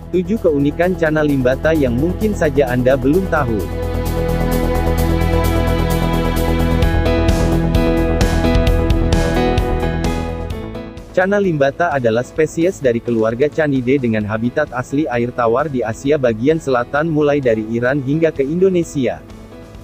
7 keunikan Cana Limbata yang mungkin saja Anda belum tahu. Cana limbata adalah spesies dari keluarga Canidae dengan habitat asli air tawar di Asia bagian selatan mulai dari Iran hingga ke Indonesia.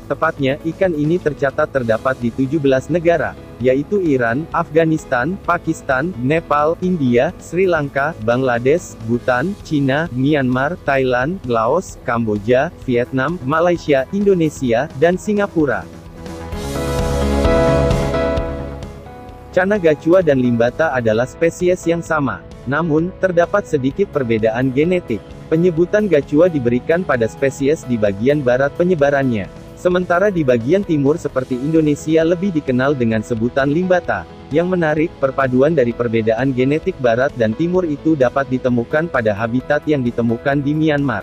Tepatnya, ikan ini tercatat terdapat di 17 negara, yaitu Iran, Afghanistan, Pakistan, Nepal, India, Sri Lanka, Bangladesh, Bhutan, China, Myanmar, Thailand, Laos, Kamboja, Vietnam, Malaysia, Indonesia, dan Singapura. Cana gacua dan limbata adalah spesies yang sama. Namun, terdapat sedikit perbedaan genetik. Penyebutan gacua diberikan pada spesies di bagian barat penyebarannya. Sementara di bagian timur seperti Indonesia lebih dikenal dengan sebutan limbata. Yang menarik, perpaduan dari perbedaan genetik barat dan timur itu dapat ditemukan pada habitat yang ditemukan di Myanmar.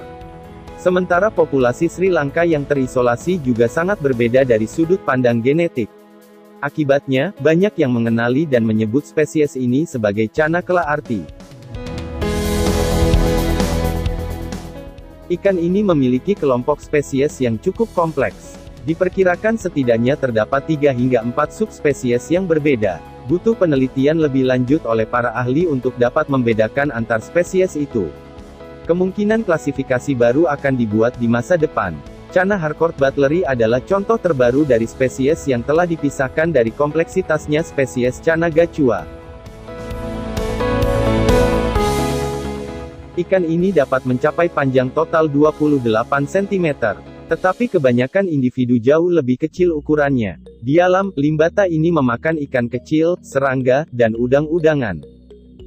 Sementara populasi Sri Lanka yang terisolasi juga sangat berbeda dari sudut pandang genetik. Akibatnya, banyak yang mengenali dan menyebut spesies ini sebagai Cana Kelaarti. Ikan ini memiliki kelompok spesies yang cukup kompleks. Diperkirakan setidaknya terdapat 3 hingga 4 subspesies yang berbeda. Butuh penelitian lebih lanjut oleh para ahli untuk dapat membedakan antar spesies itu. Kemungkinan klasifikasi baru akan dibuat di masa depan. Cana Harcourt butleri adalah contoh terbaru dari spesies yang telah dipisahkan dari kompleksitasnya spesies Cana gacua. Ikan ini dapat mencapai panjang total 28 cm. Tetapi kebanyakan individu jauh lebih kecil ukurannya. Di alam, limbata ini memakan ikan kecil, serangga, dan udang-udangan.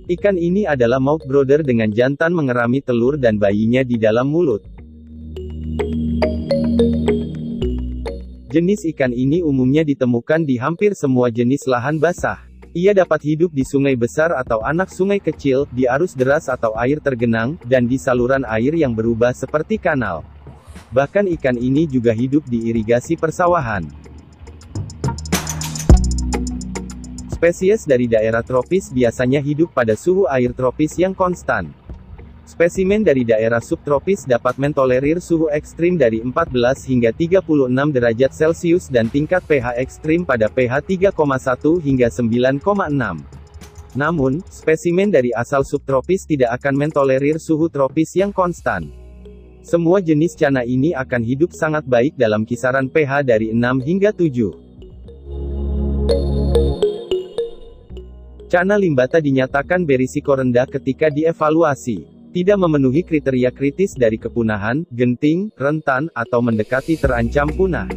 Ikan ini adalah mouth brooder dengan jantan mengerami telur dan bayinya di dalam mulut. Jenis ikan ini umumnya ditemukan di hampir semua jenis lahan basah. Ia dapat hidup di sungai besar atau anak sungai kecil, di arus deras atau air tergenang, dan di saluran air yang berubah seperti kanal. Bahkan ikan ini juga hidup di irigasi persawahan. Spesies dari daerah tropis biasanya hidup pada suhu air tropis yang konstan. Spesimen dari daerah subtropis dapat mentolerir suhu ekstrim dari 14 hingga 36 derajat Celcius dan tingkat pH ekstrim pada pH 3,1 hingga 9,6. Namun, spesimen dari asal subtropis tidak akan mentolerir suhu tropis yang konstan. Semua jenis cana ini akan hidup sangat baik dalam kisaran pH dari 6 hingga 7. Cana limbata dinyatakan berisiko rendah ketika dievaluasi. Tidak memenuhi kriteria kritis dari kepunahan, genting, rentan, atau mendekati terancam punah.